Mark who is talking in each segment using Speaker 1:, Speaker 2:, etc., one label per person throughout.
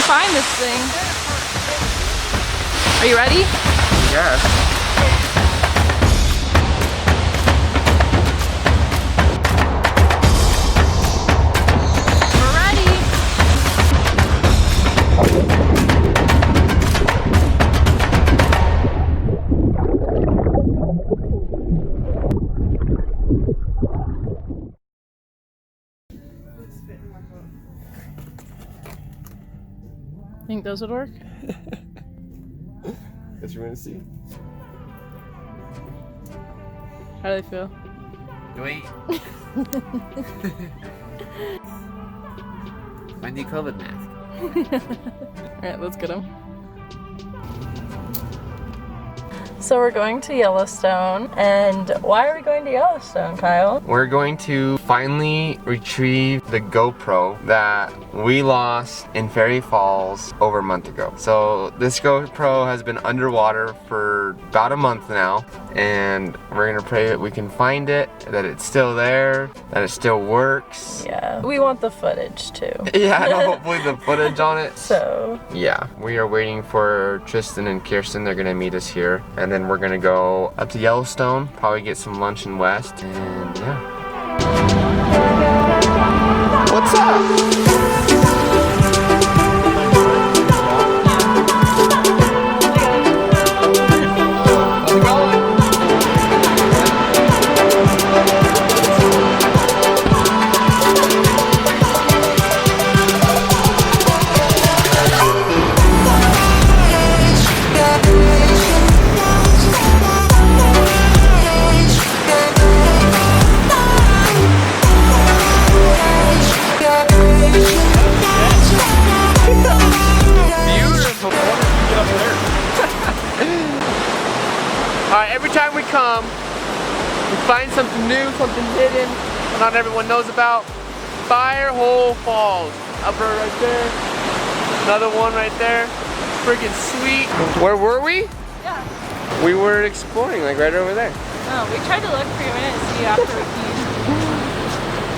Speaker 1: find this thing. Are you ready?
Speaker 2: Yes.
Speaker 1: Think those would work?
Speaker 2: Guess you're gonna see.
Speaker 1: How do they feel?
Speaker 2: Wait. My new COVID mask.
Speaker 1: Alright, let's get them. So we're going to Yellowstone, and why are we going to Yellowstone, Kyle?
Speaker 2: We're going to finally retrieve the GoPro that we lost in Fairy Falls over a month ago. So this GoPro has been underwater for about a month now, and we're gonna pray that we can find it, that it's still there, that it still works.
Speaker 1: Yeah, we want the footage too.
Speaker 2: Yeah, and hopefully the footage on it.
Speaker 1: So
Speaker 2: yeah, we are waiting for Tristan and Kirsten. They're gonna meet us here, and then we're gonna go up to Yellowstone, probably get some lunch in West, and yeah. What's up? Alright, every time we come, we find something new, something hidden, not everyone knows about. Firehole Falls. Up right there. Another one right there. Freaking sweet. Where were we?
Speaker 1: yeah.
Speaker 2: We were exploring, like right over there.
Speaker 1: Oh, we tried to look for a minute and see after we peed.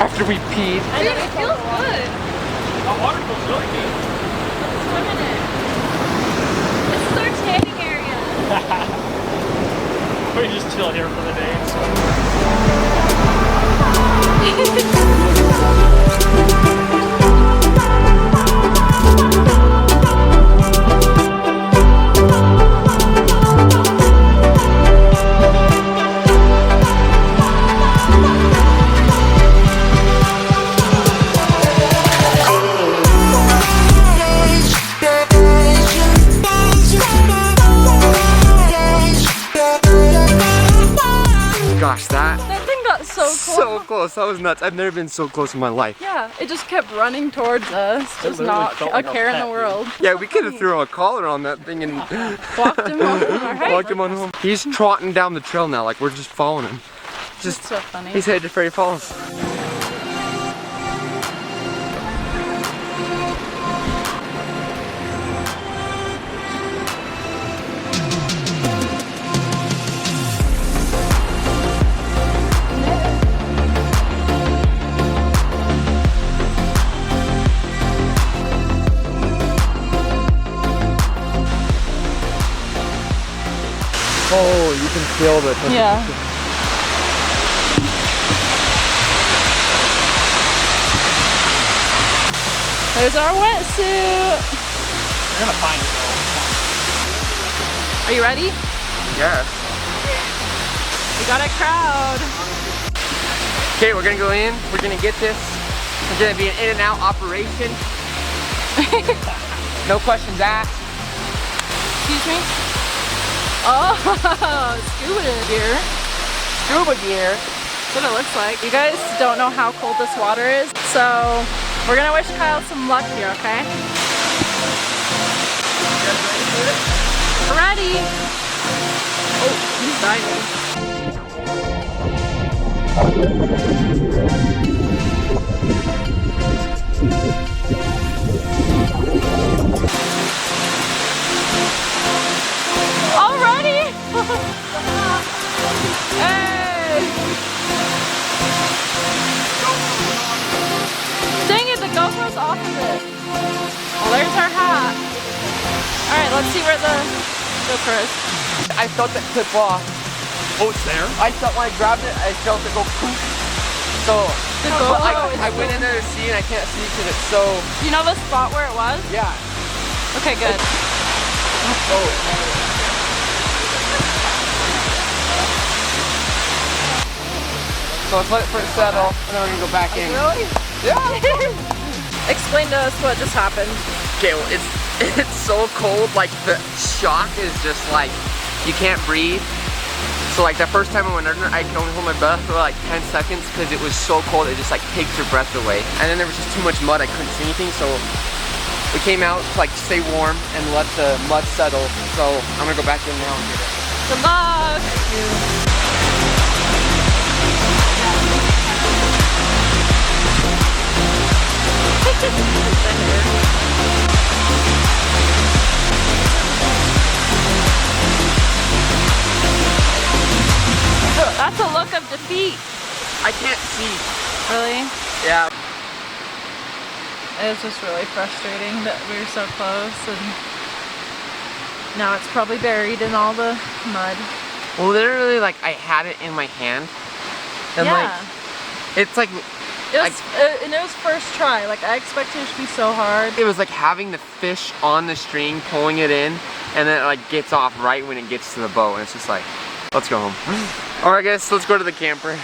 Speaker 2: After we peed.
Speaker 1: I know, it feels good.
Speaker 3: The water feels really good.
Speaker 1: Let's swim in it. This is our tanning area.
Speaker 3: We just chill here for the day.
Speaker 2: Gosh, that
Speaker 1: thing got so close.
Speaker 2: so close. That was nuts. I've never been so close in my life.
Speaker 1: Yeah, it just kept running towards us. Just
Speaker 3: literally
Speaker 1: not
Speaker 3: felt
Speaker 1: a
Speaker 3: like a
Speaker 1: care in
Speaker 3: pet,
Speaker 1: the world.
Speaker 2: Yeah, we could have thrown a collar on that thing and
Speaker 1: Walked him home from our hike.
Speaker 2: walked him on home. He's trotting down the trail now, like we're just following him. Just
Speaker 1: That's so funny.
Speaker 2: he's headed to Fairy Falls. Oh, you can feel the temperature.
Speaker 1: Yeah. There's our wetsuit.
Speaker 3: You're gonna find it though.
Speaker 1: Are you ready?
Speaker 2: Yes.
Speaker 1: We got a crowd.
Speaker 2: Okay, we're gonna go in. We're gonna get this. It's gonna be an in and out operation. No questions asked.
Speaker 1: Excuse me? Oh, scuba gear.
Speaker 2: Scuba gear.
Speaker 1: That's what it looks like. You guys don't know how cold this water is, so we're gonna wish Kyle some luck here, okay?
Speaker 2: You guys ready for it?
Speaker 1: We're ready. Oh, he's diving. Already? Hey! Dang it, the GoPro's off of it. Well, there's our hat. where the GoPro is.
Speaker 2: I felt it clip off.
Speaker 3: Oh, it's there?
Speaker 2: I felt when I grabbed it, I felt it go poof. So
Speaker 1: The
Speaker 2: but
Speaker 1: GoPro is
Speaker 2: I went in there to see and I can't see because it's so.
Speaker 1: Do you know the spot where it was?
Speaker 2: Yeah.
Speaker 1: Okay, good.
Speaker 2: Oh. So let's let it for it settle, and then we're gonna go back in.
Speaker 1: Really?
Speaker 2: Yeah.
Speaker 1: Explain to us what just happened.
Speaker 2: Okay, well, it's so cold. Like the shock is just like you can't breathe. So like the first time I went under, I could only hold my breath for like 10 seconds because it was so cold. It just like takes your breath away. And then there was just too much mud. I couldn't see anything. So we came out to like stay warm and let the mud settle. So I'm gonna go back in now and get it.
Speaker 1: Good luck. That's a look of defeat.
Speaker 2: I can't see.
Speaker 1: Really?
Speaker 2: Yeah.
Speaker 1: It was just really frustrating that we were so close, and now it's probably buried in all the mud.
Speaker 2: Well, literally, like I had it in my hand, and
Speaker 1: Yeah.
Speaker 2: like it's like
Speaker 1: And it was first try. Like I expected it to be so hard.
Speaker 2: it was like having the fish on the string, pulling it in, and then it like gets off right when it gets to the boat, and it's just like, let's go home. All right, guys, let's go to the camper.